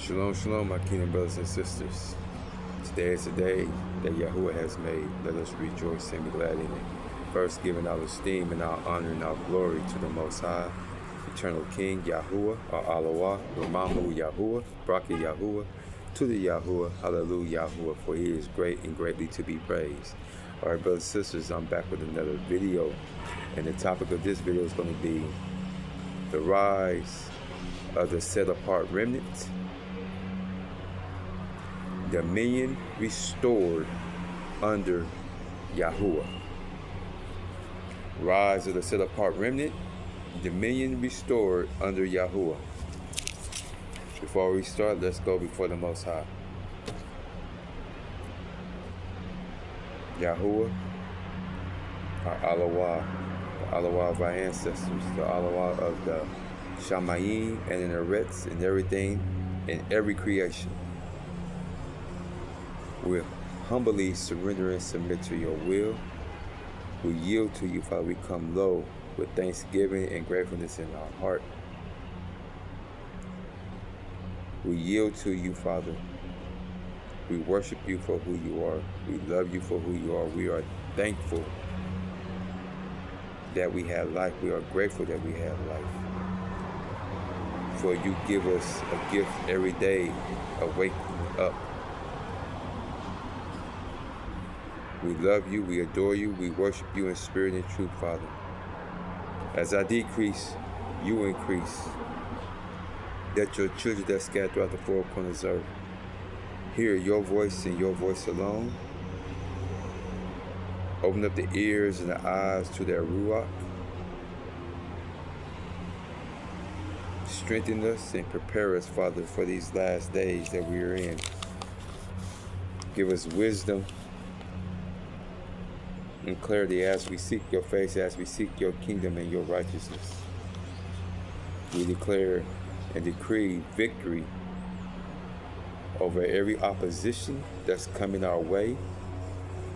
Shalom, shalom, my kingdom brothers and sisters. Today is the day that Yahuah has made. Let us rejoice and be glad in it. First, giving our esteem and our honor and our glory to the Most High, Eternal King, Yahuah, our Yahuah, Ramamu Yahuah, Braki Yahuah, to the Yahuah, Hallelujah Yahuah, for He is great and greatly to be praised. All right, brothers and sisters, I'm back with another video, and the topic of this video is going to be the rise of the set-apart remnant, dominion restored under Yahuah. Rise of the set-apart remnant, dominion restored under Yahuah. Before we start, let's go before the Most High. Yahuah, our Yahuah, the Yahuah of our ancestors, the Yahuah of the Shamayim and in the Eretz and everything in every creation. We humbly surrender and submit to your will. We yield to you, Father. We come low with thanksgiving and gratefulness in our heart. We yield to you, Father. We worship you for who you are. We love you for who you are. We are thankful that we have life. We are grateful that we have life. For you give us a gift every day of waking up. We love you, we adore you, we worship you in spirit and truth, Father. As I decrease, you increase. That your children that scattered throughout the four corners of earth hear your voice and your voice alone. Open up the ears and the eyes to their Ruach. Strengthen us and prepare us, Father, for these last days that we are in. Give us wisdom and clarity as we seek your face, as we seek your kingdom and your righteousness. We declare and decree victory over every opposition that's coming our way,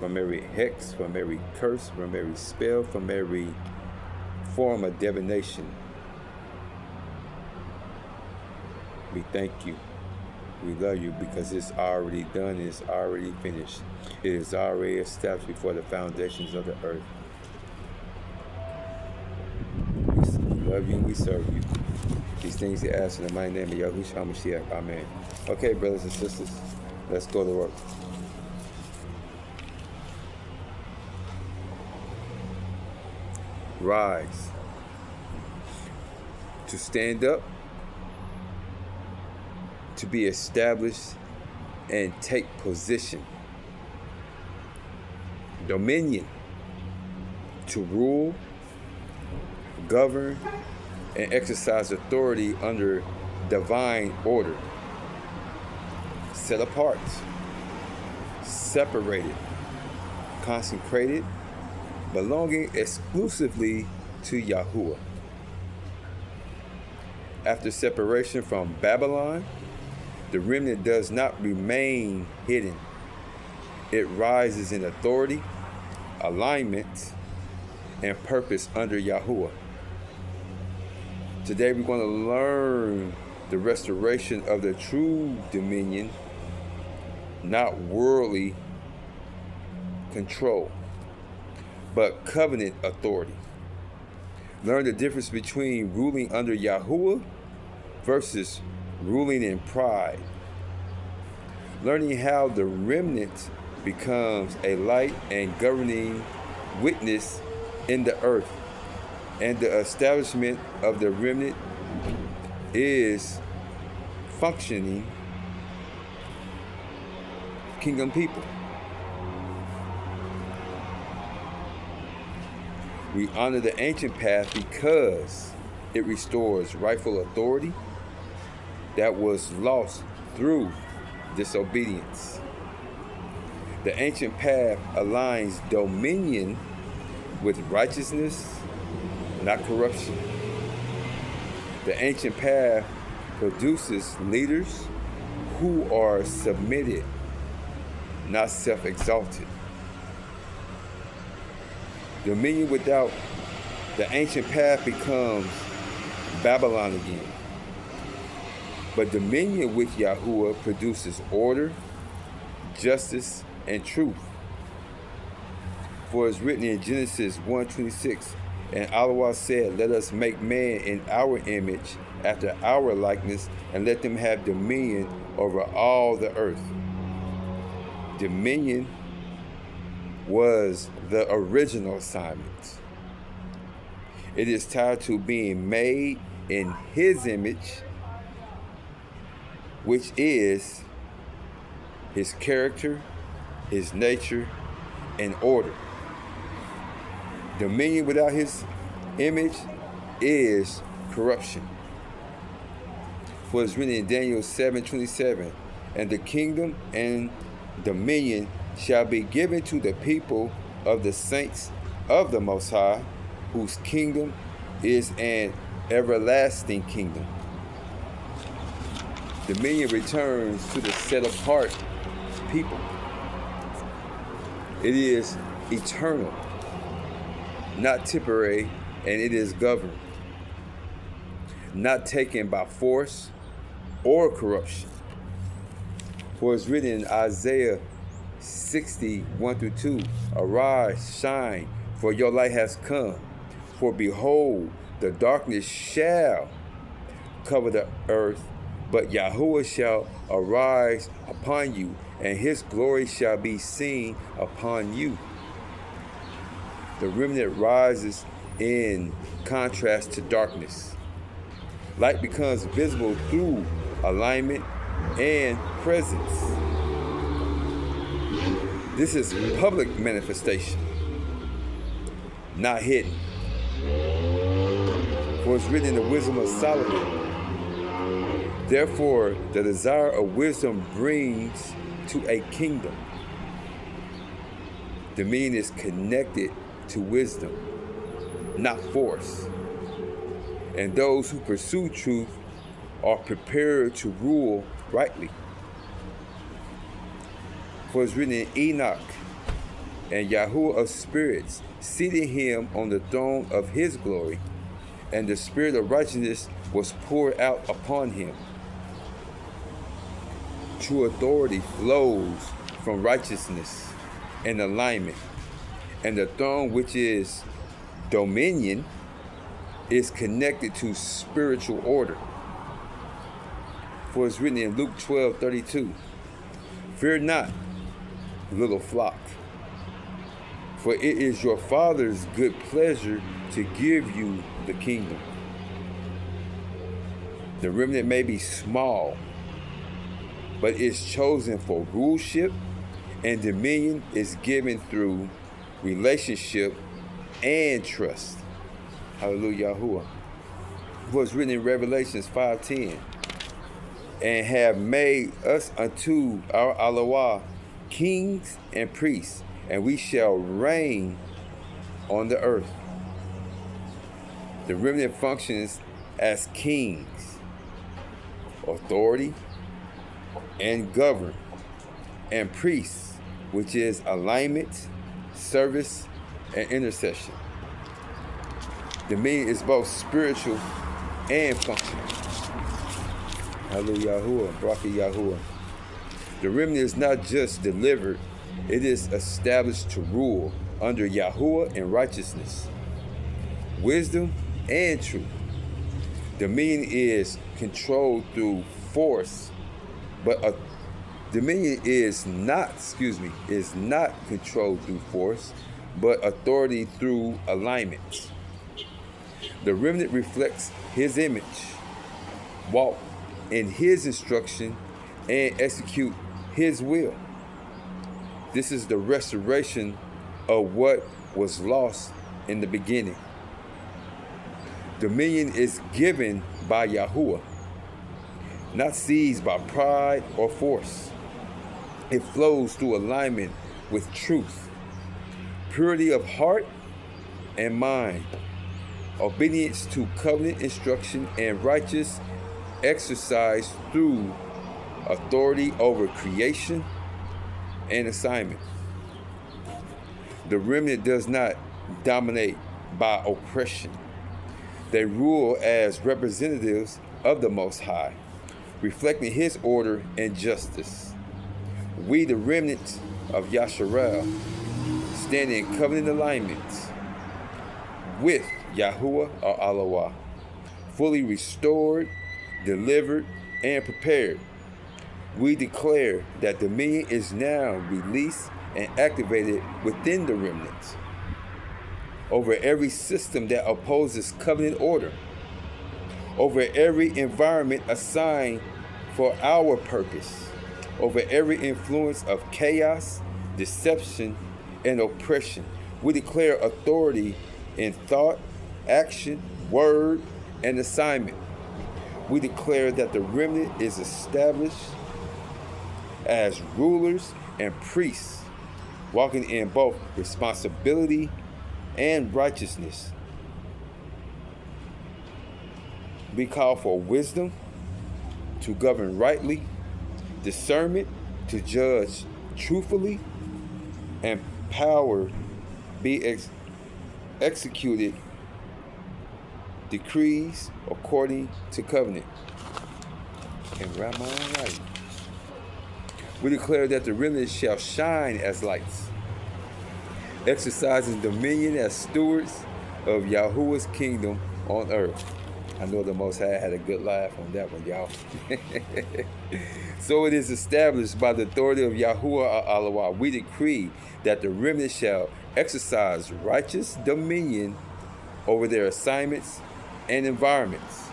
from every hex, from every curse, from every spell, from every form of divination. We thank you. We love you because it's already done. It's already finished. It is already established before the foundations of the earth. We love you and we serve you. These things we ask in the mighty name of Yahushua HaMashiach. Amen. Okay, brothers and sisters, let's go to work. Rise. To stand up, to be established and take position. Dominion, to rule, govern, and exercise authority under divine order. Set apart, separated, consecrated, belonging exclusively to Yahuah. After separation from Babylon, the remnant does not remain hidden. It rises in authority, alignment, and purpose under Yahuah. Today we're going to learn the restoration of the true dominion, not worldly control, but covenant authority. Learn the difference between ruling under Yahuah versus ruling in pride. Learning how the remnant becomes a light and governing witness in the earth. And the establishment of the remnant is functioning kingdom people. We honor the ancient path because it restores rightful authority that was lost through disobedience. The ancient path aligns dominion with righteousness, not corruption. The ancient path produces leaders who are submitted, not self-exalted. Dominion without the ancient path becomes Babylon again. But dominion with Yahuah produces order, justice, and truth. For it's written in Genesis 1:26, and Allah said, "Let us make man in our image, after our likeness, and let them have dominion over all the earth." Dominion was the original assignment. It is tied to being made in His image, which is His character, His nature, and order. Dominion without His image is corruption. For it's written in Daniel 7:27, and the kingdom and dominion shall be given to the people of the saints of the Most High, whose kingdom is an everlasting kingdom. Dominion returns to the set-apart people. It is eternal, not temporary, and it is governed, not taken by force or corruption. For it's written in Isaiah 60:1-2, "Arise, shine, for your light has come. For behold, the darkness shall cover the earth, but Yahuah shall arise upon you, and His glory shall be seen upon you." The remnant rises in contrast to darkness. Light becomes visible through alignment and presence. This is public manifestation, not hidden. For it's written in the wisdom of Solomon, "Therefore the desire of wisdom brings to a kingdom." Dominion is connected to wisdom, not force. And those who pursue truth are prepared to rule rightly. For it's written in Enoch, "And Yahuah of spirits seated him on the throne of His glory, and the spirit of righteousness was poured out upon him." True authority flows from righteousness and alignment, and the throne, which is dominion, is connected to spiritual order. For it's written in Luke 12:32, "Fear not, little flock, for it is your Father's good pleasure to give you the kingdom." The remnant may be small, but is chosen for ruleship, and dominion is given through relationship and trust. Hallelujah, Yahuah. Was written in Revelations 5:10, "And have made us unto our Yahuah kings and priests, and we shall reign on the earth." The remnant functions as kings, authority, and govern, and priests, which is alignment, service, and intercession. Dominion is both spiritual and functional. Hallelujah, Yahuah, Baraka Yahuah. The remnant is not just delivered, it is established to rule under Yahuah in righteousness, wisdom, and truth. Dominion is controlled through force, but dominion is not controlled through force, but authority through alignment. The remnant reflects His image, walk in His instruction, and execute His will. This is the restoration of what was lost in the beginning. Dominion is given by Yahuah, not seized by pride or force. It flows through alignment with truth, purity of heart and mind, obedience to covenant instruction, and righteous exercise through authority over creation and assignment. The remnant does not dominate by oppression. They rule as representatives of the Most High, reflecting his order and justice. We, the remnant of Yasharal, stand in covenant alignment with Yahuah or Yahuah, fully restored, delivered, and prepared. We declare that dominion is now released and activated within the remnant over every system that opposes covenant order, over every environment assigned for our purpose, over every influence of chaos, deception, and oppression. We declare authority in thought, action, word, and assignment. We declare that the remnant is established as rulers and priests, walking in both responsibility and righteousness. We call for wisdom to govern rightly, discernment to judge truthfully, and power be executed decrees according to covenant. And wrap my own right. We declare that the remnant shall shine as lights, exercising dominion as stewards of Yahuwah's kingdom on earth. I know the Most High had a good laugh on that one, y'all. So it is established by the authority of Yahuah or Yahuah. We decree that the remnant shall exercise righteous dominion over their assignments and environments,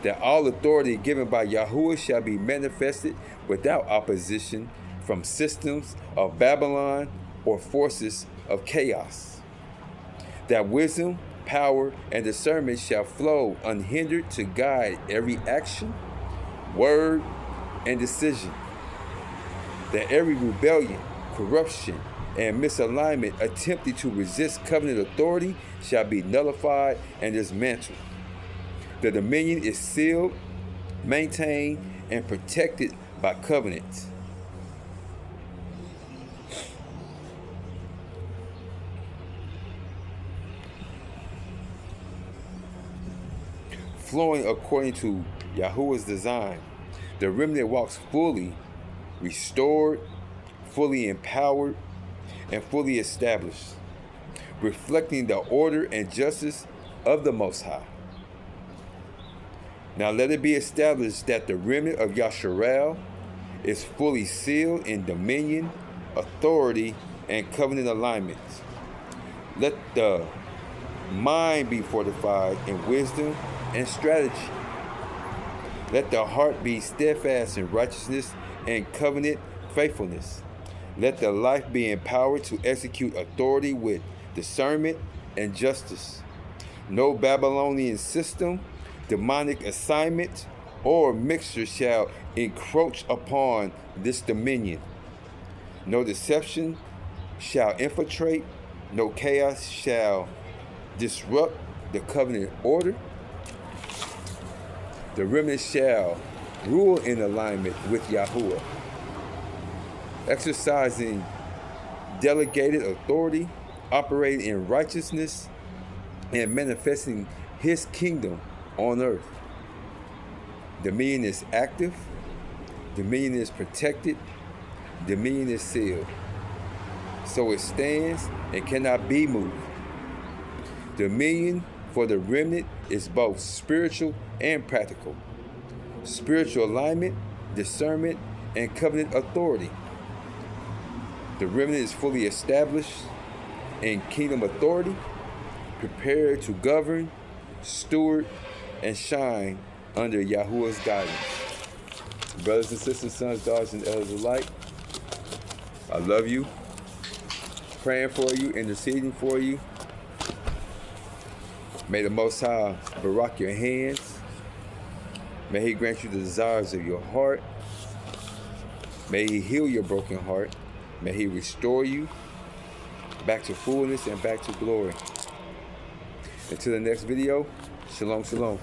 that all authority given by Yahuah shall be manifested without opposition from systems of Babylon or forces of chaos, that wisdom, power, and discernment shall flow unhindered to guide every action, word, and decision, that every rebellion, corruption, and misalignment attempting to resist covenant authority shall be nullified and dismantled. The dominion is sealed, maintained, and protected by covenant. Flowing according to Yahuwah's design, the remnant walks fully restored, fully empowered, and fully established, reflecting the order and justice of the Most High. Now let it be established that the remnant of Yasharal is fully sealed in dominion, authority, and covenant alignment. Let the mind be fortified in wisdom and strategy. Let the heart be steadfast in righteousness and covenant faithfulness. Let the life be empowered to execute authority with discernment and justice. No Babylonian system, demonic assignment, or mixture shall encroach upon this dominion. No deception shall infiltrate, no chaos shall disrupt the covenant order. The remnant shall rule in alignment with Yahuah, exercising delegated authority, operating in righteousness, and manifesting his kingdom on earth. Dominion is active, dominion is protected, dominion is sealed. So it stands and cannot be moved. Dominion for the remnant is both spiritual and practical. Spiritual alignment, discernment, and covenant authority. The remnant is fully established in kingdom authority, prepared to govern, steward, and shine under Yahuwah's guidance. Brothers and sisters, sons, daughters, and elders alike, I love you, praying for you, interceding for you. May the Most High barak your hands. May He grant you the desires of your heart. May He heal your broken heart. May He restore you back to fullness and back to glory. Until the next video, shalom, shalom.